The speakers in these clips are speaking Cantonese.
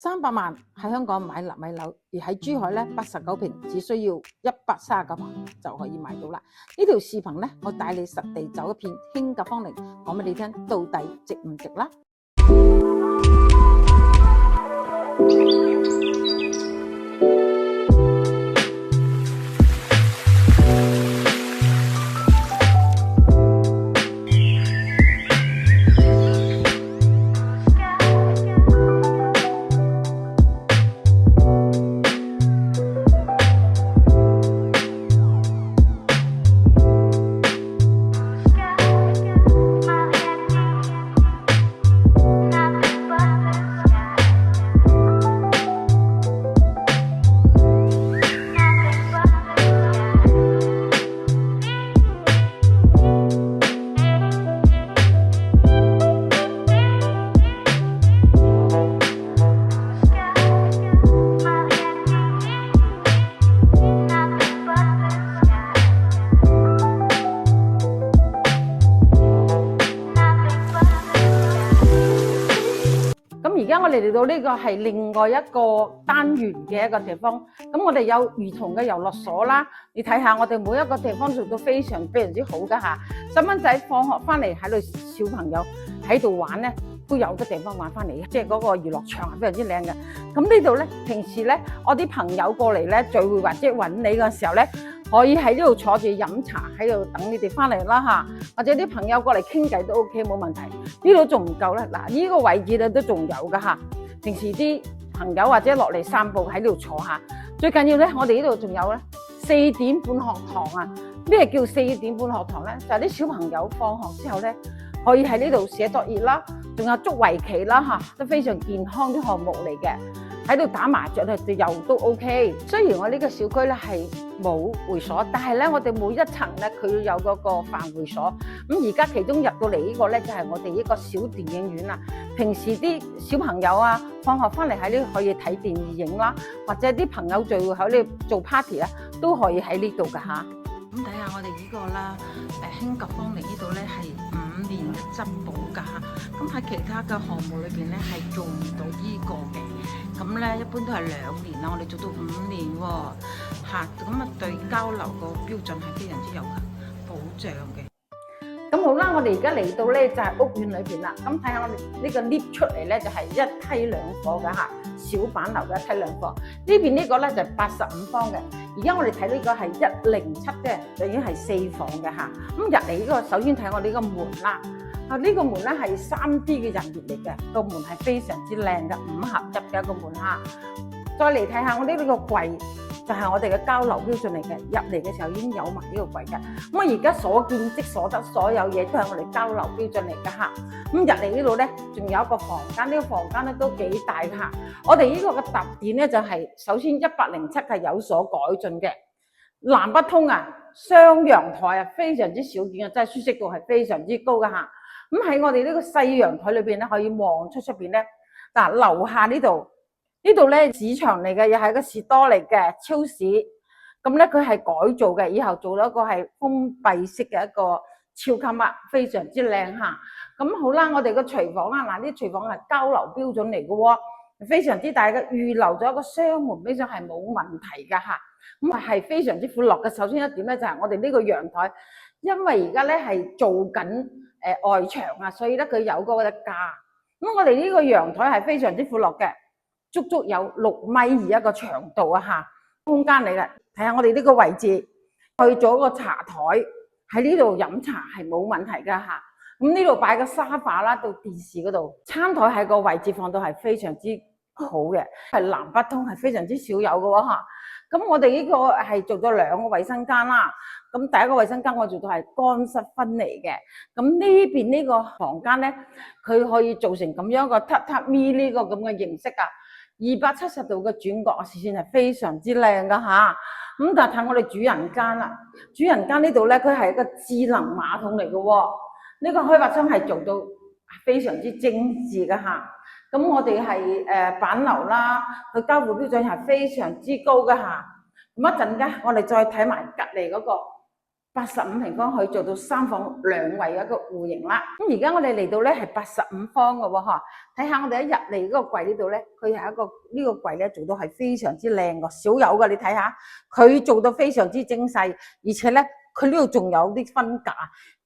300萬喺香港買納米樓，而喺珠海咧89平只需要139萬就可以買到啦。呢條視頻咧，我帶你實地走一片興甲方陵，講俾你聽到底值唔值啦。而家我哋嚟到呢個係另外一個單元嘅一個地方，咁我哋有兒童嘅遊樂所啦，你睇下我哋每一個地方做到非常之好噶吓，細蚊仔放學翻嚟喺度，小朋友喺度玩咧，都有個地方玩翻嚟，即係嗰個娛樂場係非常之靚嘅。咁呢度咧，平時咧我啲朋友過嚟咧聚會或者揾你嘅時候咧，可以喺呢度坐住飲茶，喺度等你哋翻嚟啦吓，或者啲朋友過嚟傾偈都 OK 冇問題。呢度仲唔夠咧？嗱，呢個位置咧都仲有噶吓。平時啲朋友或者落嚟散步喺呢度坐下。最緊要咧，我哋呢度仲有咧4點半學堂啊！咩叫4點半學堂咧？就係啲小朋友放學之後咧，可以喺呢度寫作業啦，仲有捉圍棋啦吓，都非常健康啲項目嚟嘅。喺度打麻雀咧，又都 OK。雖然我呢個小區咧係冇會所，但係咧我哋每一層咧佢有嗰個飯會所。咁而家其中入到嚟呢個咧就係我哋一個小電影院啦。平時啲小朋友啊，放學翻嚟喺呢度可以睇電影啦，或者啲朋友聚會喺呢度做 party 啊，都可以喺呢度噶吓。咁睇下我哋呢個啦，興甲方陵呢度咧係5年嘅質保噶吓。咁喺其他嘅項目裏邊咧係做唔到呢個嘅。咁咧一般都係2年啦，我哋做到5年喎嚇，咁啊對交樓個標準係非常之有保障嘅。咁好啦，我哋而家嚟到咧就係屋苑裏邊啦。咁睇下我哋呢個 lift 出嚟咧就係1梯2伙嘅嚇，小板樓嘅1梯2伙。呢邊呢個咧就係85方嘅，而家我哋睇呢個係107嘅，就已經係4房嘅嚇。咁入嚟呢個首先睇我哋呢個門啦。呢個門咧係3D 嘅人頁嚟嘅，個門係非常之靚嘅5合一嘅一個門嚇。再嚟睇下我呢個櫃，就係我哋嘅交樓標準嚟嘅。入嚟嘅時候已經有埋呢個櫃嘅。咁我而家所見即所得，所有嘢都係我哋交樓標準嚟嘅嚇。咁入嚟呢度咧，仲有一個房間，呢個房間咧都幾大嘅嚇。我哋呢個嘅特點咧就係首先107係有所改進嘅，南北通啊，雙陽台啊，非常之少見啊，真係舒適度係非常之高嘅嚇。咁喺我哋呢個細陽台裏邊咧，可以望出邊咧。嗱，樓下呢度咧市場嚟嘅，又係個士多嚟嘅超市。咁咧佢係改造嘅，以後做咗一個係封閉式嘅一個超級屋，非常之靚嚇。咁好啦，我哋個廚房啊，嗱，呢廚房係交樓標準嚟嘅喎，非常之大嘅，預留咗一個雙門，非常係冇問題㗎嚇。咁係非常之闊落嘅。首先一點咧就係我哋呢個陽台，因為而家咧係做緊外牆啊，所以咧佢有嗰個架。咁我哋呢個陽台係非常之闊落嘅，足足有6米2一個長度啊嚇，空間嚟嘅。睇下我哋呢個位置，去咗個茶台喺呢度飲茶係冇問題㗎嚇。咁呢度擺個沙發啦，到電視嗰度，餐台喺個位置放到係非常之好嘅，係南北通係非常之少有嘅喎嚇。咁我哋呢個係做咗2個衛生間啦。咁第一個衛生間我做到係乾濕分離嘅。咁呢邊呢個房間咧，佢可以做成咁樣一個榻榻米呢個咁嘅形式啊，270度嘅轉角，視線係非常之靚噶嚇。咁但係睇我哋主人間啦，主人間呢度咧，佢係一個智能馬桶嚟嘅喎。呢個開發商係做到非常之精緻嘅嚇。咁我哋係板樓啦，佢交付標準係非常之高嘅嚇。咁一陣間我哋再睇埋隔離嗰個85平方可以做到3房2衛一個戶型啦。咁而家我哋嚟到咧係85方嘅喎，嗬。睇下我哋一入嚟嗰個櫃呢度咧，佢係一個呢個櫃咧做到係非常之靚嘅，少有嘅。你睇下，佢做到非常之精細，而且咧佢呢度仲有啲分架，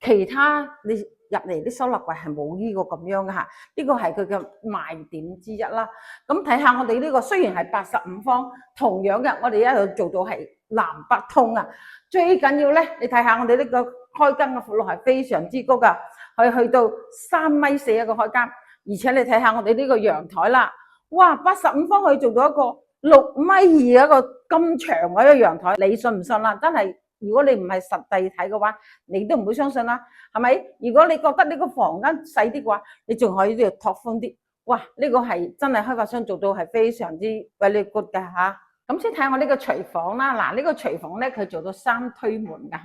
其他你入嚟啲收納櫃係冇呢個咁樣嘅嚇。呢個係佢嘅賣點之一啦。咁睇下我哋呢個雖然係85方，同樣嘅我哋一路做到係南北通啊。最緊要咧，你睇下我哋呢個開間嘅闊度係非常之高㗎，可以去到3.4米一個開間。而且你睇下我哋呢個陽台啦，哇！85方可以做到一個6.2米一個咁長嘅一個陽台，你信唔信啦？真係，如果你唔係實地睇嘅話，你都唔會相信啦，係咪？如果你覺得呢個房間細啲嘅話，你仲可以呢度拓寬啲，哇！呢個係真係開發商做到係非常之 very good 嘅嚇。咁先睇下我呢個廚房啦，嗱呢個廚房咧佢做到3推門嘅嚇，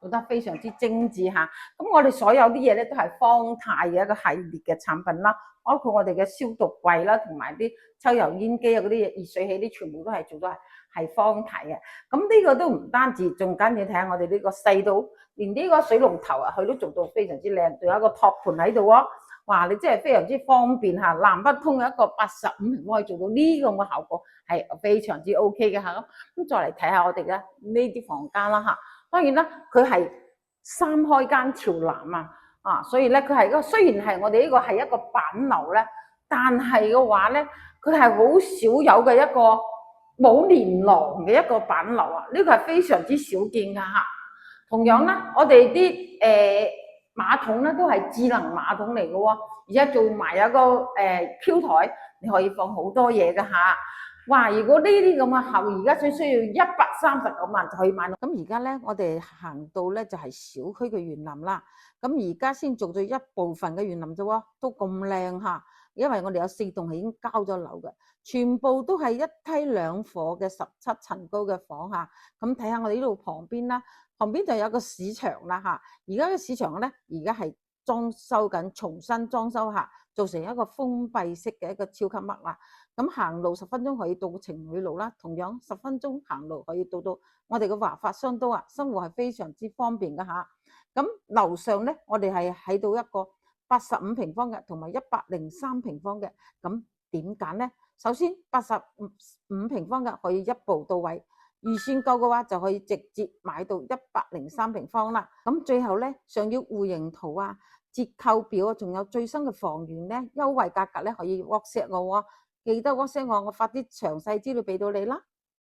做得非常之精緻嚇。咁我哋所有啲嘢咧都係方太嘅一個系列嘅產品啦，包括我哋嘅消毒櫃啦，同埋啲抽油煙機啊嗰啲熱水器啲，全部都係做到係方太嘅。咁呢個都唔單止，仲緊要睇下我哋呢個細到，連呢個水龍頭啊，佢都做到非常之靚，仲有一個托盤喺度喎。哇！你真係非常之方便嚇，南北通有一個85平方可以做到呢個咁嘅效果，係非常之 OK 嘅嚇。咁再嚟睇下我哋嘅呢啲房間啦嚇。當然啦，佢係3開間朝南啊，所以咧佢係一個雖然係我哋呢個係一個板樓咧，但係嘅話咧，佢係好少有嘅一個冇連廊嘅一個板樓啊，呢個係非常之少見嘅嚇。同樣啦，我哋啲馬桶咧都係智能馬桶嚟嘅喎，而家做埋有個Q 台，你可以放好多嘢嘅嚇。哇！如果呢啲咁嘅客，而家只需要139萬就可以買到。咁而家咧，我哋行到咧就係小區嘅園林啦。咁而家先做咗一部分嘅園林啫喎，都咁靚嚇。因為我哋有4棟係已經交咗樓嘅，全部都係1梯2伙嘅17層高嘅房嚇。咁睇下我哋呢度旁邊啦。旁邊就有個市場啦嚇，而家嘅市場咧，而家係裝修緊，重新裝修下，做成一個封閉式嘅一個超級麥啦。咁行路10分鐘可以到情侶路啦，同樣10分鐘行路可以到我哋嘅華發商都啊，生活係非常之方便噶嚇。咁樓上咧，我哋係喺到一個85平方嘅，同埋103平方嘅。咁點揀咧？首先85平方嘅可以一步到位。預算夠嘅話就可以直接買到103平方啦。咁最後咧，想要戶型圖啊、折扣表啊，仲有最新嘅房源咧優惠價格咧，可以 WhatsApp 我，記得 WhatsApp我發啲詳細資料俾到你啦。